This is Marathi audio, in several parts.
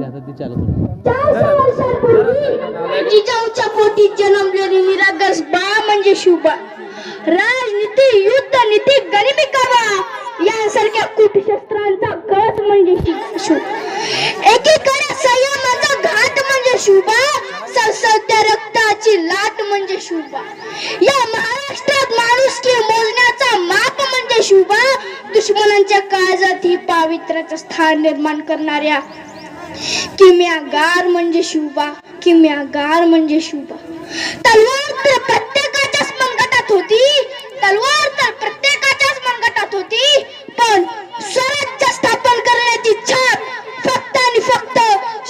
400 वर्षांपूर्वी जिजाऊच्या पोटी जन्मलेली निरागस बाळ म्हणजे शिवबा. राजनीती, युद्ध नीती, गरिबी कावा यांसारख्या कुटशस्त्रांचा कळस म्हणजे शिव. एकीकडे संयमाचा घाट म्हणजे शिवबा, सशस्त्र रक्ताची लाट म्हणजे शिवबा. या महाराष्ट्रात माणुसकी मोजण्याचा माप म्हणजे शिवबा. दुश्मनांच्या काळजात ही पावित्र्याचं स्थान निर्माण करणाऱ्या किम्यागार म्हणजे शिवबा. किम्यागार म्हणजे शिवबा. तलवार तर प्रत्येकाच्याच मनगटात होती, तलवार तर प्रत्येकाच्याच मनगटात होती, पण स्वराज्य स्थापन करण्याची छाप फक्त आणि फक्त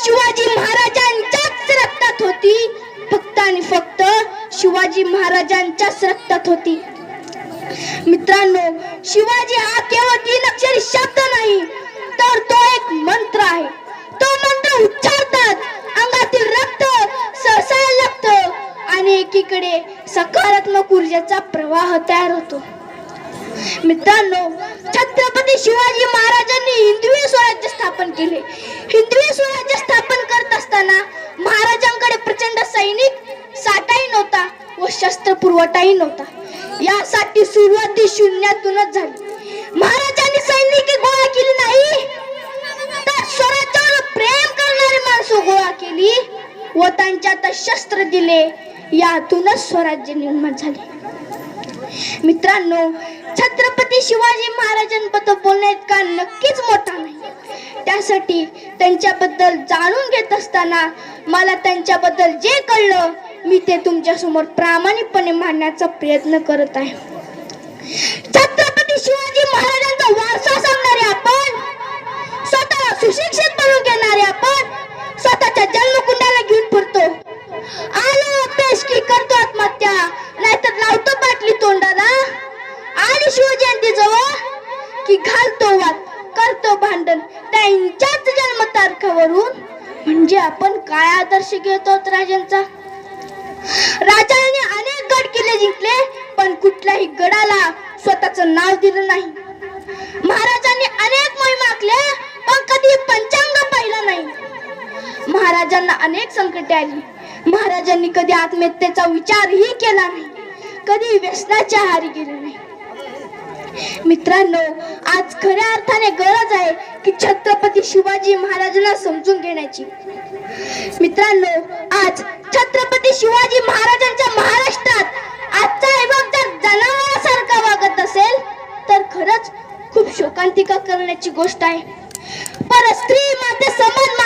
शिवाजी महाराजांच्याच रक्तात होती. फक्त आणि फक्त शिवाजी महाराजांच्याच रक्तात होती. मित्रांनो, शिवाजी हा केवळ 3 अक्षरी शब्द नाही, तर तो एक मंत्र आहे. तो मंत्र उच्चारतात अंगातील रक्त सळसळायला लागतं आणि एकीकडे सकारात्मक ऊर्जेचा प्रवाह तयार होतो. मित्रांनो, छत्रपती शिवाजी महाराजांनी हिंदवी स्वराज्य स्थापन केले. हिंदवी स्वराज्य स्थापन करत असताना महाराजांकडे प्रचंड सैनिक साठाही नव्हता व शस्त्र पुरवठाही नव्हता. यासाठी सुरुवात शून्यातूनच झाली. महाराजांनी सैनिक गोळा केली नाही, तर स्वराज्यावर प्रेम करणारी माणसं गोळा केली व त्यांच्यात शस्त्र दिले. यातूनच स्वराज्य निर्माण झाले. मित्रांनो, छत्रपती शिवाजी महाराजांबद्दल बोलण्यात का नक्कीच मोठा नाही. त्यासाठी त्यांच्याबद्दल जाणून घेत असताना मला त्यांच्याबद्दल जे कळलं मी ते तुमच्या समोर प्रामाणिकपणे मांडण्याचा प्रयत्न करत आहे. छत्रपती शिवाजी महाराजांचा वारसा सांगणारे आपण, स्वतःला सुशिक्षित बनवून घेणारे आपण, स्वतःच्या जन्मकुंडाला घेऊन फिरतो. आलो पेश की करतो आत्महत्या, नाहीतर लावतो बाटली तोंडाला. आली शिवजयंती जवळ की घालतो वाद, करतो भांडण त्यांच्याच जन्मतारखावरून. म्हणजे आपण काय आदर्श घेतो राजांचा? राजांनी अनेक गड किल्ले जिंकले, पण कुठल्याही गडाला स्वतःचं नाव दिलं नाही. महाराजांनी अनेक मोहीम आखल्या, पण कधी पंचांग पाहिलं नाही. महाराजांना अनेक संकटे आली, महाराजांनी कधी आत्महत्येचा विचारही केला नाही, कधी व्यसनाच्या आहारी गेले नाही. मित्रांनो, आज खऱ्या अर्थाने गरज आहे की छत्रपती शिवाजी महाराजांना समजून घेण्याची. मित्रांनो, आज छत्रपती शिवाजी महाराजांच्या महाराष्ट्रात आजचा युवक जर जनावरासारखा वागत असेल तर खरंच खूप शोकांतिका करण्याची गोष्ट आहे. पर स्त्री माते समान